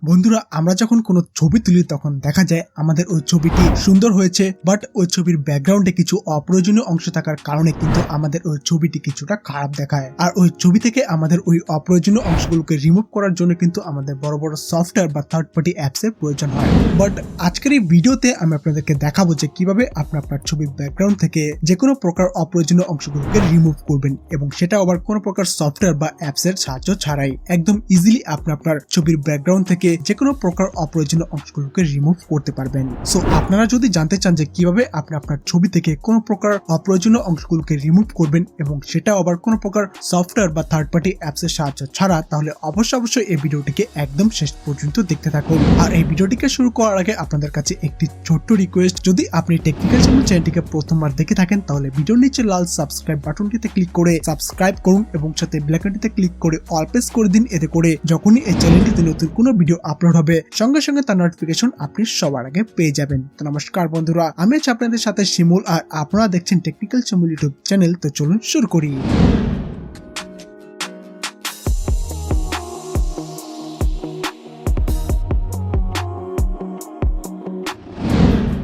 বন্ধুরা, আমরা যখন কোনো ছবি তুলি তখন দেখা যায় আমাদের ওই ছবিটি সুন্দর হয়েছে, বাট ওই ছবির ব্যাকগ্রাউন্ডে কিছু অপ্রয়োজনীয় অংশ থাকার কারণে কিন্তু আমাদের ওই ছবিটি কিছুটা খারাপ দেখায়। আর ওই ছবি থেকে আমাদের ওই অপ্রয়োজনীয় অংশগুলোকে রিমুভ করার জন্য কিন্তু আমাদের বড় বড় সফটওয়্যার বা থার্ড পার্টি অ্যাপস এর প্রয়োজন হয়। বাট আজকের এই ভিডিওতে আমি আপনাদেরকে দেখাবো যে কিভাবে আপনি আপনার ছবির ব্যাকগ্রাউন্ড থেকে যে কোনো প্রকার অপ্রয়োজনীয় অংশগুলোকে রিমুভ করবেন, এবং সেটা আবার কোনো প্রকার সফটওয়্যার বা অ্যাপস এর সাহায্য ছাড়াই একদম ইজিলি আপনি আপনার ছবির ব্যাকগ্রাউন্ড থেকে যে কোনো প্রকার অপ্রয়োজনীয় অংশগুলোকে রিমুভ করতে পারবেন। সো আপনারা যদি জানতে চান যে কিভাবে আপনি আপনার ছবি থেকে কোনো প্রকার অপ্রয়োজনীয় অংশগুলোকে রিমুভ করবেন এবং সেটা আবার কোনো প্রকার সফটওয়্যার বা থার্ড পার্টি অ্যাপস এর সাহায্য ছাড়া, তাহলে অবশ্যই এই ভিডিওটিকে একদম শেষ পর্যন্ত দেখতে থাকুন। আর এই ভিডিওটিকে শুরু করার আগে আপনাদের কাছে একটি ছোট্ট রিকোয়েস্ট, যদি আপনি টেকনিক্যাল শিমুল চ্যানেলটিকে প্রথমবার দেখে থাকেন তাহলে ভিডিওর নিচে লাল সাবস্ক্রাইব বাটনটিতে ক্লিক করে সাবস্ক্রাইব করুন এবং সাথে বেল আইকনটিতে ক্লিক করে অল প্রেস করে দিন। এতে করে যখনই এই চ্যানেলটিতে নতুন কোনো ভিডিও আপলোড হবে সঙ্গে সঙ্গে তার নোটিফিকেশন আপনি সবার আগে পেয়ে যাবেন। তো নমস্কার বন্ধুরা, আমি আছি আপনাদের সাথে শিমুল আর আপনারা দেখছেন টেকনিক্যাল শিমুল ইউটিউব চ্যানেল। তো চলুন শুরু করি।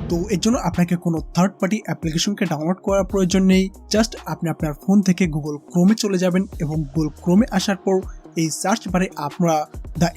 তো এর জন্য আপনাকে কোনো থার্ড পার্টি অ্যাপ্লিকেশনকে ডাউনলোড করার প্রয়োজন নেই। জাস্ট আপনি আপনার ফোন থেকে গুগল ক্রোমে চলে যাবেন এবং গুগল ক্রোমে আসার পর এই সার্চ বারে আপনারা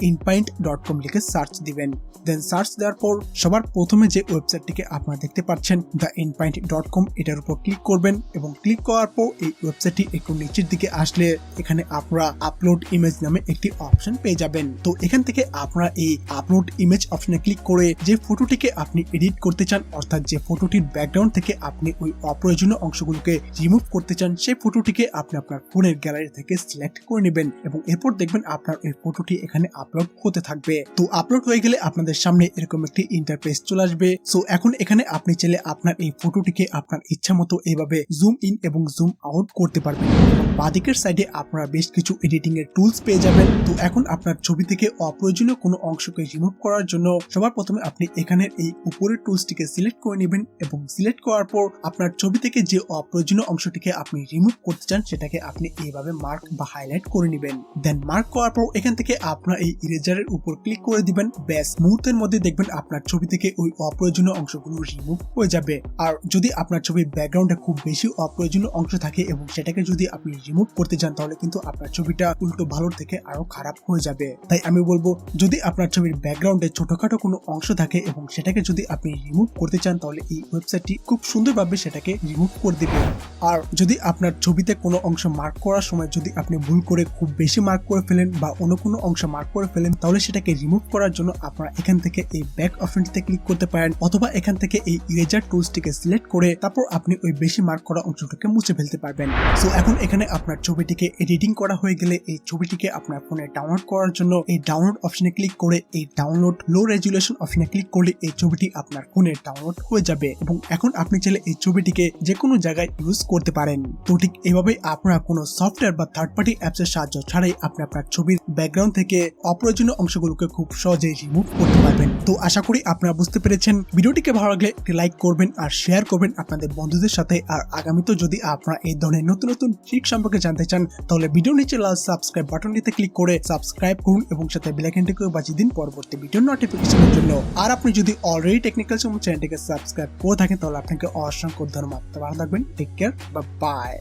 unwanted.com লিখে সার্চ দিবেন। দেন সার্চ দেওয়ার পর সবার প্রথমে যে ওয়েবসাইটটিকে আপনারা দেখতে পাচ্ছেন unwanted.com, এটার উপর ক্লিক করবেন এবং ক্লিক করার পর এই ওয়েবসাইটটি একটু নিচের দিকে আসলে এখানে আপনারা আপলোড ইমেজ নামে একটি অপশন পেয়ে যাবেন। তো এখান থেকে আপনারা এই আপলোড ইমেজ অপশনে ক্লিক করে যে ফটোটিকে আপনি এডিট করতে চান, অর্থাৎ যে ফটোটির ব্যাকগ্রাউন্ড থেকে আপনি ওই অপ্রয়োজনীয় অংশগুলোকে রিমুভ করতে চান, সেই ফটোটিকে আপনি আপনার ফোনের গ্যালারি থেকে সিলেক্ট করে নেবেন এবং এরপর দেখবেন আপনার এই ফটোটি এখানে আপলোড হতে থাকবে। তো আপলোড হয়ে গেলে আপনাদের সামনে এরকম একটি ইন্টারফেস চলে আসবে। সো এখন এখানে আপনি চাইলে আপনার এই ফটোটিকে আপনার ইচ্ছা মতো এইভাবে জুম ইন এবং জুম আউট করতে পারবেন এবং বাঁদিকের সাইডে আপনারা বেশ কিছু এডিটিং এর টুলস পেয়ে যাবেন। তো এখন আপনার ছবি থেকে অপ্রয়োজনীয় কোনো অংশকে রিমুভ করার জন্য সবার প্রথমে আপনি এখানের এই উপরের টুলসটিকে সিলেক্ট করে নেবেন এবং সিলেক্ট করার পর আপনার ছবি থেকে যে অপ্রয়োজনীয় অংশটিকে আপনি রিমুভ করতে চান সেটাকে আপনি এইভাবে মার্ক বা হাইলাইট করে নেবেন। দেন মার্ক করার পর এখান থেকে আপনার এই ইরেজারের উপর ক্লিক করে দিবেন। ব্যাস মুহূর্তের মধ্যে দেখবেন আপনার ছবি থেকে ওই অপ্রয়োজনীয় অংশগুলো রিমুভ হয়ে যাবে। আর যদি আপনার ছবির ব্যাকগ্রাউন্ডে খুব বেশি অপ্রয়োজনীয় অংশ থাকে এবং সেটাকে যদি আপনি রিমুভ করতে চান তাহলে কিন্তু আপনার ছবিটা উল্টো ভালোর থেকে আরো খারাপ হয়ে যাবে। তাই আমি বলবো, যদি আপনার ছবির ব্যাকগ্রাউন্ডে ছোটখাটো কোনো অংশ থাকে এবং সেটাকে যদি আপনি রিমুভ করতে চান তাহলে এই ওয়েবসাইটটি খুব সুন্দরভাবে সেটাকে রিমুভ করে দিবে। আর যদি আপনার ছবিতে কোনো অংশ মার্ক করার সময় যদি আপনি ভুল করে খুব বেশি মার্ক করে ফেলেন বা অন্য কোনো অংশ মার্ক করে ফেলেন, তাহলে সেটাকে রিমুভ করার জন্য আপনারা এখান থেকে এই ব্যাক অপশনটিতে ক্লিক করতে পারেন, অথবা এখান থেকে এই ইরেজার টুলসটিকে সিলেক্ট করে তারপর আপনি ওই বেশি মার্ক করা অংশটাকে মুছে ফেলতে পারবেন। সো এখন এখানে আপনার ছবিটিকে এডিটিং করা হয়ে গেলে এই ছবিটিকে আপনার ফোনে ডাউনলোড করার জন্য এই ডাউনলোড অপশনে ক্লিক করে এই ডাউনলোড লো রেজুলেশন অপশনে ক্লিক করলে এই ছবিটি আপনার ফোনে ডাউনলোড হয়ে যাবে এবং এখন আপনি চাইলে এই ছবিটিকে যে কোনো জায়গায় ইউজ করতে পারেন। তো ঠিক এইভাবেই আপনারা কোনো সফটওয়্যার বা থার্ড পার্টি অ্যাপস এর সাহায্য ছাড়াই আপনি আপনার ছবির ব্যাকগ্রাউন্ড থেকে অপ্রয়োজনীয় অংশগুলোকে খুব সহজেই রিমুভ করতে পারবেন। তো আশা করি আপনারা বুঝতে পেরেছেন। ভিডিওটিকে ভালো লাগলে একটি লাইক করবেন আর শেয়ার করবেন আপনাদের বন্ধুদের সাথে। আর আগামীতে যদি আপনারা এই ধরনের নতুন নতুন ট্রিক সম্পর্কে জানতে চান তাহলে ভিডিওর নিচে লাল সাবস্ক্রাইব বাটনটিতে ক্লিক করে সাবস্ক্রাইব করুন এবং সাথে বেল আইকনটিকে বাজিয়ে দিন পরবর্তী ভিডিওর নোটিফিকেশনের জন্য। আর আপনি যদি অলরেডি টেকনিক্যাল শিমুল চ্যানেলটিকে সাবস্ক্রাইব করে থাকেন তাহলে আপনাকে অসংখ্য ধন্যবাদ। তো ভালো থাকবেন, টেক কেয়ার, বাই বাই।